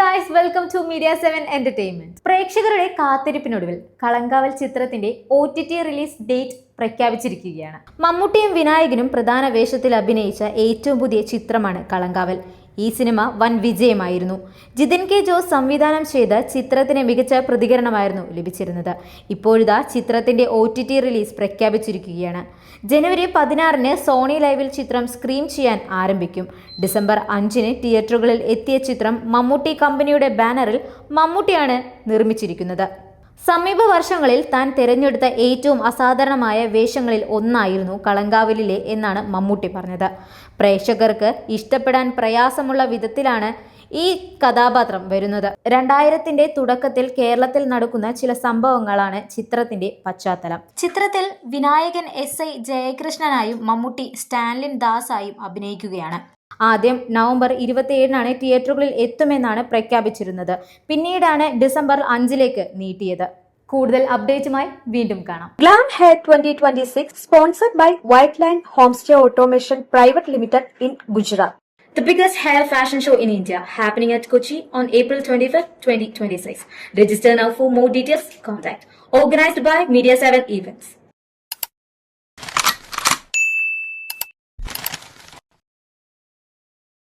Guys, welcome to media 7 entertainment. പ്രേക്ഷകരുടെ കാത്തിരിപ്പിനൊടുവിൽ കളങ്കാവൽ ചിത്രത്തിന്റെ OTT റിലീസ് ഡേറ്റ് പ്രഖ്യാപിച്ചിരിക്കുകയാണ്. മമ്മൂട്ടിയും വിനായകനും പ്രധാന വേഷത്തിൽ അഭിനയിച്ച ഏറ്റവും പുതിയ ചിത്രമാണ് കളങ്കാവൽ. ഈ സിനിമ വൻ വിജയമായിരുന്നു. ജിതിൻ കെ ജോസ് സംവിധാനം ചെയ്ത ചിത്രത്തിന് മികച്ച പ്രതികരണമായിരുന്നു ലഭിച്ചിരുന്നത്. ഇപ്പോഴിതാ ചിത്രത്തിന്റെ OTT റിലീസ് പ്രഖ്യാപിച്ചിരിക്കുകയാണ്. ജനുവരി 16-ന് സോണി ലൈവിൽ ചിത്രം സ്ക്രീൻ ചെയ്യാൻ ആരംഭിക്കും. ഡിസംബർ 5-ന് തിയേറ്ററുകളിൽ എത്തിയ ചിത്രം മമ്മൂട്ടി കമ്പനിയുടെ ബാനറിൽ മമ്മൂട്ടിയാണ് നിർമ്മിച്ചിരിക്കുന്നത്. സമീപ വർഷങ്ങളിൽ താൻ തിരഞ്ഞെടുത്ത ഏറ്റവും അസാധാരണമായ വേഷങ്ങളിൽ ഒന്നായിരുന്നു കളങ്കാവലിലെ എന്നാണ് മമ്മൂട്ടി പറഞ്ഞത്. പ്രേക്ഷകർക്ക് ഇഷ്ടപ്പെടാൻ പ്രയാസമുള്ള വിധത്തിലാണ് ഈ കഥാപാത്രം വരുന്നത്. 2000-ന്റെ തുടക്കത്തിൽ കേരളത്തിൽ നടക്കുന്ന ചില സംഭവങ്ങളാണ് ചിത്രത്തിന്റെ പശ്ചാത്തലം. ചിത്രത്തിൽ വിനായകൻ SI ജയകൃഷ്ണനായും മമ്മൂട്ടി സ്റ്റാൻലിൻ ദാസായും അഭിനയിക്കുകയാണ്. ആദ്യം നവംബർ 27-നാണ് തിയേറ്ററുകളിൽ എത്തുമെന്നാണ് പ്രഖ്യാപിച്ചിരുന്നത്. പിന്നീടാണ് ഡിസംബർ 5-ലേക്ക് നീട്ടിയത്. കൂടുതൽ അപ്ഡേറ്റുമായി വീണ്ടും കാണാം. Glam Hair 2026 sponsored by White Line Homestay Automation Private Limited in Gujarat. The biggest hair fashion show in India, happening at Kochi on April 25th, 2026. Register now for more details. Contact. Organized by Media 7 Events.